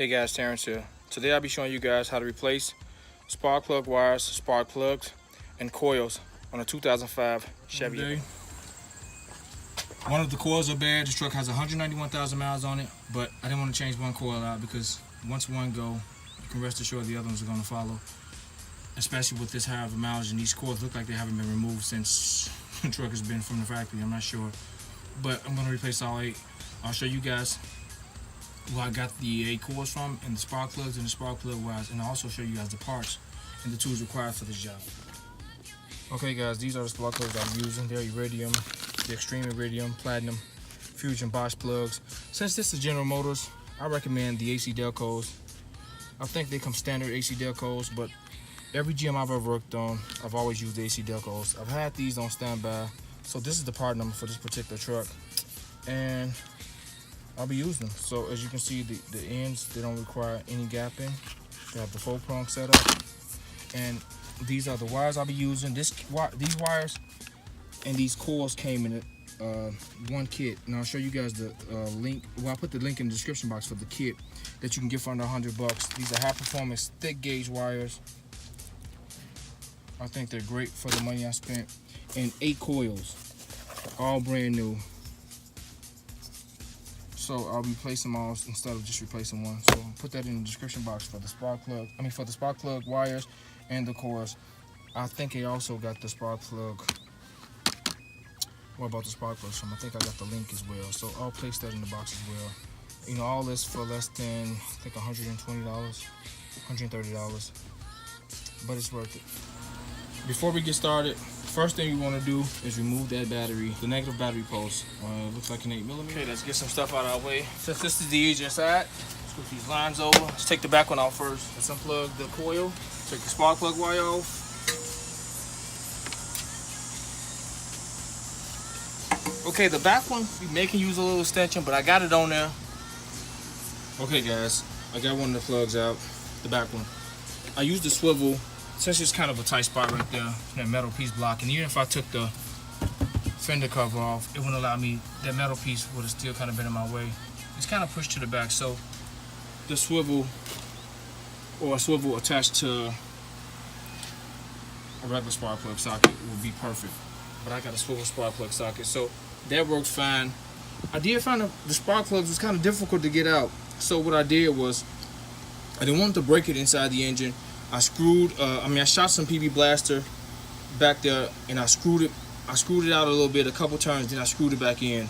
Hey guys, Terrence here. Today I'll be showing you guys how to replace spark plug wires, spark plugs, and coils on a 2005 Chevy Avalanche. One of the coils are bad. This truck has 191,000 miles on it, but I didn't want to change one coil out because once one go, you can rest assured the other ones are going to follow. Especially with this high of a mileage, and these coils look like they haven't been removed since the truck has been from the factory. I'm not sure, but I'm going to replace all 8. I'll show you guys where I got the 8 coils from, and the spark plugs and the spark plug wires, and I'll also show you guys the parts and the tools required for this job. Okay guys, these are the spark plugs I'm using. They're Iridium, the Extreme Iridium, Platinum, Fusion Bosch plugs. Since this is General Motors, I recommend the AC Delcos. I think they come standard AC Delcos, but every gym I've ever worked on, I've always used the AC Delcos. I've had these on standby, so this is the part number for this particular truck, and I'll be using them. So as you can see, the ends, they don't require any gapping. They have the 4-prong setup, and these are the wires I'll be using. These wires and these coils came in one kit, and I'll show you guys the link. Well, I'll put the link in the description box for the kit that you can get for under $100. These are high-performance, thick gauge wires. I think they're great for the money I spent. And 8 coils, all brand new. So I'll replace them all instead of just replacing one. So I'll put that in the description box for the spark plug. For the spark plug wires and the coils. I think I also got the spark plug. What about the spark plugs from? I think I got the link as well. So I'll place that in the box as well. You know, all this for less than, I think, $120, $130. But it's worth it. Before we get started, first thing you want to do is remove that battery, the negative battery post. Looks like an 8mm. Okay, let's get some stuff out of our way. Since this is the easier side, let's put these lines over. Let's take the back one off first. Let's unplug the coil. Take the spark plug wire off. Okay, the back one, we may can use a little extension, but I got it on there. Okay guys, I got one of the plugs out, the back one. I used the swivel. Since it's kind of a tight spot right there, that metal piece blocking. Even if I took the fender cover off, it wouldn't allow me, that metal piece would have still kind of been in my way. It's kind of pushed to the back, so the swivel, or a swivel attached to a regular spark plug socket would be perfect. But I got a swivel spark plug socket, so that works fine. I did find the spark plugs was kind of difficult to get out, so what I did was, I didn't want to break it inside the engine. I shot some PB Blaster back there, and I screwed it out a little bit, a couple turns, then I screwed it back in.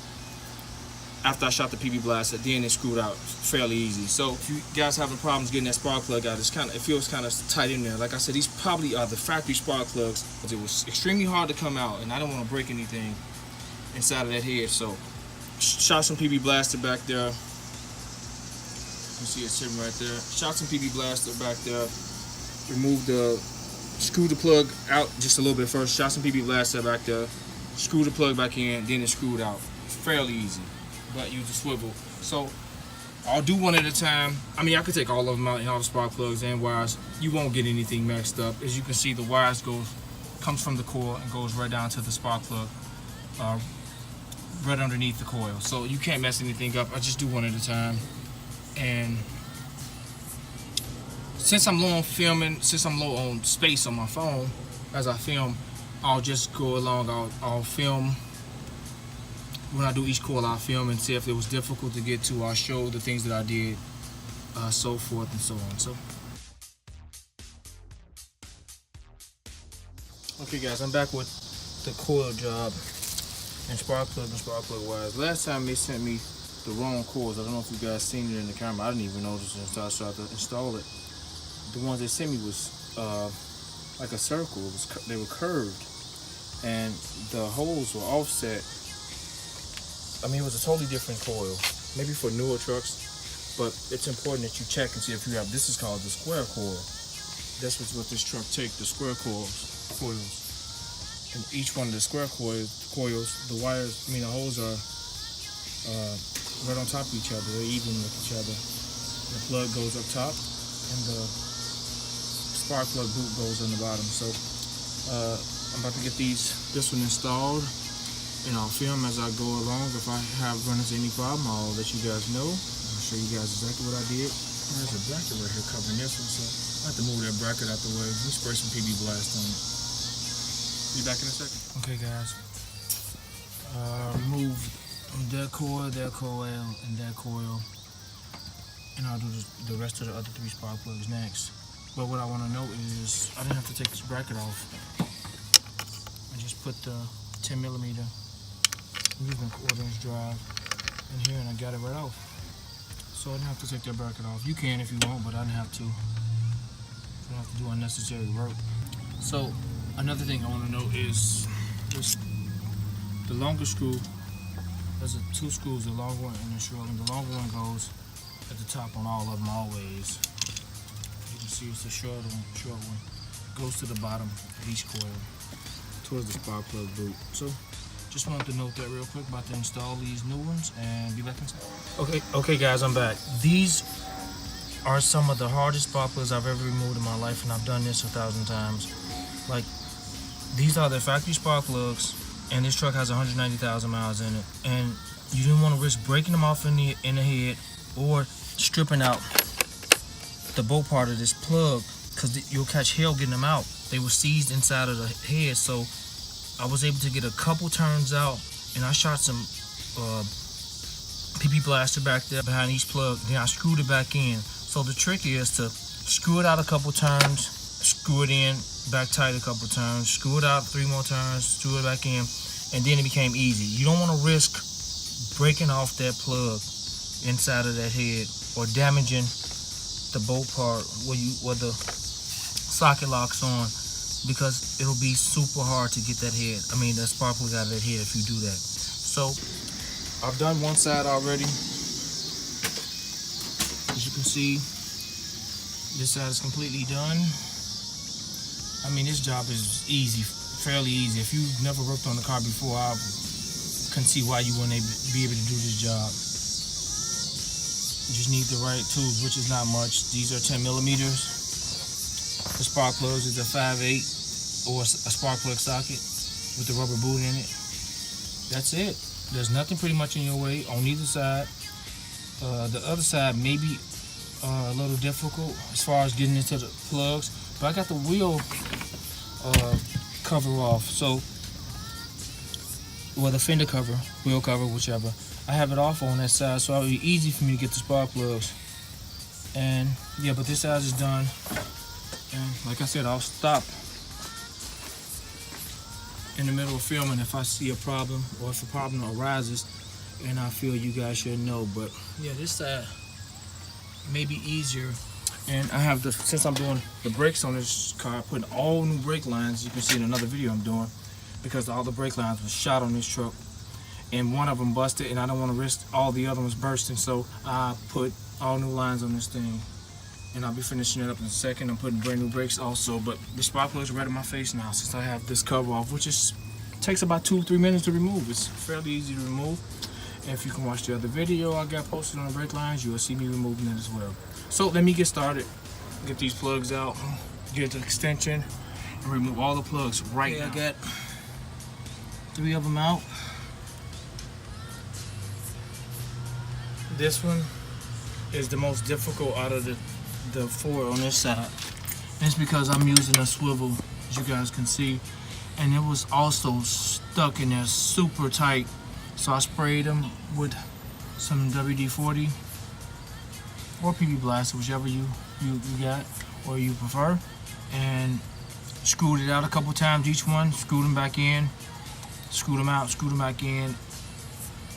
After I shot the PB Blaster, then it screwed out fairly easy. So if you guys having problems getting that spark plug out, it feels kind of tight in there. Like I said, these probably are the factory spark plugs, because it was extremely hard to come out, and I don't want to break anything inside of that head. So shot some PB Blaster back there. You can see it sitting right there. Shot some PB Blaster back there. Screw the plug out just a little bit first, shot some PB Blaster back there, screw the plug back in, then it's screwed out. It's fairly easy, but use a swivel. So I'll do one at a time. I could take all of them out, and all the spark plugs and wires. You won't get anything mixed up. As you can see, the wires comes from the coil and goes right down to the spark plug, right underneath the coil. So you can't mess anything up. I just do one at a time. And since I'm low on filming, since I'm low on space on my phone, as I film, I'll just go along. I'll film. When I do each coil, I'll film and see if it was difficult to get to. I'll show the things that I did, so forth and so on. So, okay guys, I'm back with the coil job and spark plug wires. Last time they sent me the wrong coils. I don't know if you guys seen it in the camera. I didn't even notice it until I started to install it. The ones they sent me was like a circle. They were curved, and the holes were offset. It was a totally different coil, maybe for newer trucks, but it's important that you check and see if you have. This is called the square coil. That's what this truck takes, the square coils. And each one of the square coils, the wires, the holes are right on top of each other. They're even with each other. The plug goes up top, and the spark plug boot goes on the bottom. So I'm about to get this one installed, and I'll film as I go along. If I have run into any problem, I'll let you guys know. I'll show you guys exactly what I did. There's a bracket right here covering this one, so I have to move that bracket out the way. Let me spray some PB Blast on it. Be back in a second. Okay, guys. Remove that coil, and that coil. And I'll do the rest of the other 3 spark plugs next. But what I want to know is I didn't have to take this bracket off. I just put the 10mm using a 1/4" drive in here, and I got it right off. So I didn't have to take that bracket off. You can if you want, but I didn't have to. I don't have to do unnecessary work. So another thing I want to know is this, the longer screw. There's 2 screws, the long one and the short one. The longer one goes at the top on all of them always. You can see it's the short one goes to the bottom of each coil towards the spark plug boot. So just wanted to note that real quick. About to install these new ones and be back inside. Okay guys, I'm back. These are some of the hardest spark plugs I've ever removed in my life, and I've done this 1,000 times. Like, these are the factory spark plugs, and this truck has 190,000 miles in it, and you didn't want to risk breaking them off in the head or stripping out the bolt part of this plug, because you'll catch hell getting them out. They were seized inside of the head, so I was able to get a couple turns out, and I shot some PP blaster back there behind each plug. Then I screwed it back in. So the trick is to screw it out a couple turns, screw it in, back tight a couple turns, screw it out 3 more turns, screw it back in, and then it became easy. You don't want to risk breaking off that plug inside of that head or damaging the bolt part where the socket locks on, because it'll be super hard to get that head. I mean, that spark plug out of that head if you do that. So I've done one side already. As you can see, this side is completely done. I mean, this job is easy, fairly easy. If you've never worked on a car before, I can see why you wouldn't be able to do this job. You just need the right tools, which is not much. These are 10mm. The spark plugs is a 5/8 or a spark plug socket with the rubber boot in it. That's it. There's nothing pretty much in your way on either side. The other side may be a little difficult as far as getting into the plugs, but I got the wheel cover off, so, well, the fender cover, wheel cover, whichever. I have it off on that side, so it'll be easy for me to get the spark plugs. And yeah, but this side is done. And like I said, I'll stop in the middle of filming if I see a problem or if a problem arises and I feel you guys should know. But yeah, this side may be easier. And I have since I'm doing the brakes on this car, putting all new brake lines. You can see in another video I'm doing, because all the brake lines were shot on this truck, and one of them busted, and I don't want to risk all the other ones bursting, so I put all new lines on this thing, and I'll be finishing it up in a second. I'm putting brand new brakes also, but the spark plugs are right in my face now since I have this cover off, which takes about 2-3 minutes to remove. It's fairly easy to remove. And if you can watch the other video I got posted on the brake lines, you'll see me removing it as well. So let me get started, get these plugs out, get the extension, and remove all the plugs right now. I got 3 of them out. This one is the most difficult out of the 4 on this side. And it's because I'm using a swivel, as you guys can see, and it was also stuck in there super tight. So I sprayed them with some WD-40 or PB Blast, whichever you got or you prefer, and screwed it out a couple times each one, screwed them back in, screwed them out, screwed them back in,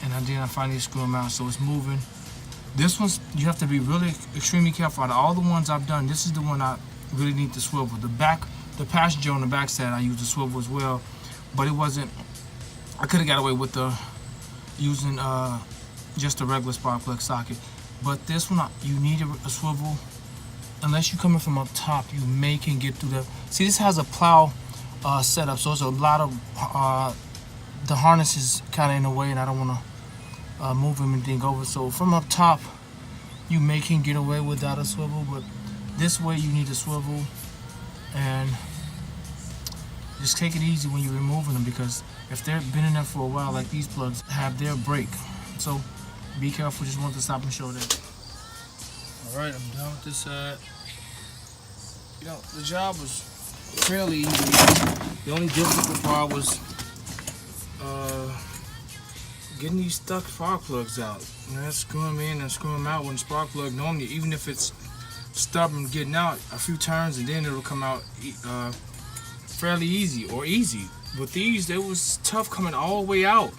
and then I finally screwed them out so it's moving. This one's, you have to be really extremely careful. Out of all the ones I've done, this is the one I really need to swivel. The passenger on the back side, I used the swivel as well, but it wasn't, I could have got away with using just a regular spark plug socket. But this one, you need a swivel. Unless you're coming from up top, you can get through the, see, this has a plow setup, so it's a lot of, the harness is kind of in the way, and I don't want to move anything over. So from up top, you can get away without a swivel, but this way you need a swivel. And just take it easy when you're removing them, because if they've been in there for a while, like these plugs have their break. So be careful. Just want to stop and show that. Alright, I'm done with this side. You know, the job was fairly easy. The only difficult part was getting these stuck spark plugs out. You know, screw them in and screw them out when the spark plug, normally, even if it's stubborn getting out, a few turns and then it'll come out fairly easy or easy. With these, it was tough coming all the way out.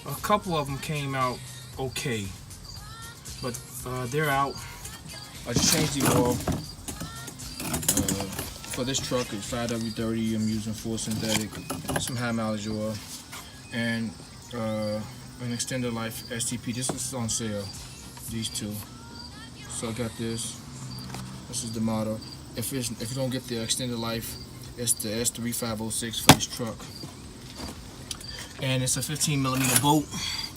A couple of them came out okay, but they're out. I just changed the oil. For this truck, it's 5W30. I'm using full synthetic, some high mileage oil, and an extended life STP. This is on sale. These two. So I got this. This is the model. If you don't get the extended life, it's the S3506 for this truck, and it's a 15mm bolt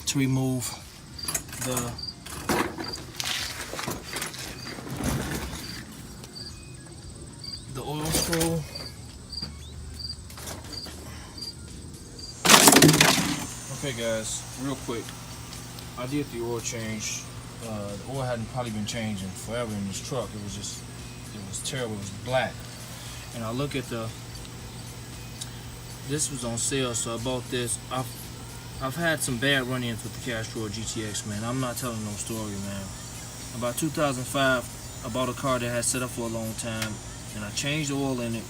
to remove the oil screw. Okay guys, real quick, I did the oil change. The oil hadn't probably been changing forever in this truck. It was terrible. It was black. And I look at this was on sale, so I bought this. I've had some bad run-ins with the Castrol GTX, man. I'm not telling no story, man. About 2005, I bought a car that had set up for a long time, and I changed the oil in it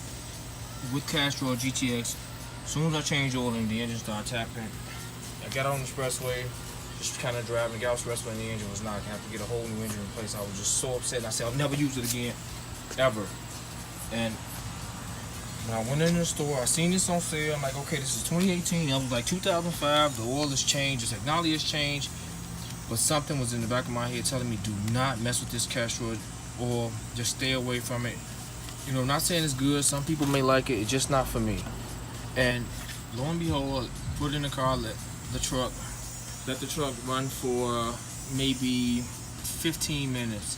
with Castrol GTX. As soon as I changed the oil in, the engine started tapping. I got on the expressway, just kind of driving, got off the expressway, and the engine was knocking. I had to get a whole new engine replaced. I was just so upset, and I said, I'll never use it again, ever. And when I went in the store, I seen this on sale. I'm like, okay, this is 2018. I was like 2005. The oil has changed. The technology has changed. But something was in the back of my head telling me, do not mess with this Castrol oil. Just stay away from it. You know, I'm not saying it's good. Some people may like it. It's just not for me. And lo and behold, I put it in the car, let the truck run for maybe 15 minutes.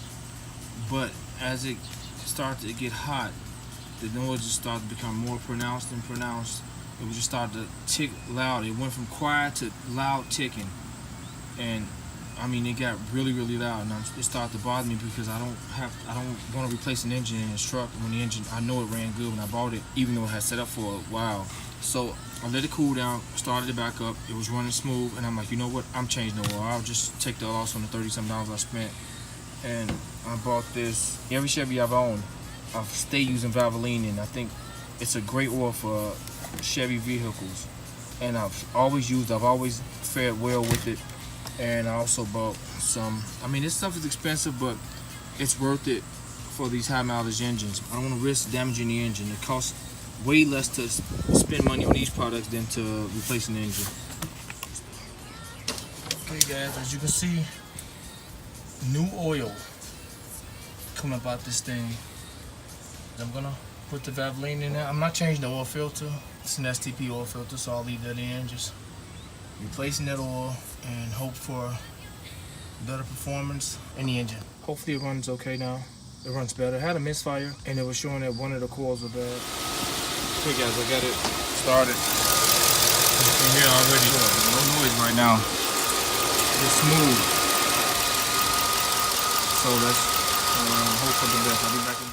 But as it started to get hot, the noise just started to become more pronounced and pronounced. It would just start to tick loud. It went from quiet to loud ticking, and I mean it got really loud. And it started to bother me because I don't want to replace an engine in this truck when the engine, I know it ran good when I bought it, even though it had set up for a while. So I let it cool down, started it back up. It was running smooth, and I'm like, you know what? I'm changing the oil. I'll just take the loss on the $30-something I spent, and I bought this. Every Chevy I've owned, I've stayed using Valvoline, and I think it's a great oil for Chevy vehicles. And I've always fared well with it. And I also bought some, I mean, this stuff is expensive, but it's worth it for these high mileage engines. I don't want to risk damaging the engine. It costs way less to spend money on these products than to replace an engine. Okay guys, as you can see, new oil coming about this thing. I'm gonna put the Valvoline in there. I'm not changing the oil filter. It's an STP oil filter, so I'll leave that in. Just replacing that oil and hope for better performance in the engine. Hopefully it runs okay now. It runs better. It had a misfire, and it was showing that one of the coils were bad. Okay guys, I got it started. As you can hear already, no noise right now. It's smooth. So let's hope for the best. I'll be back in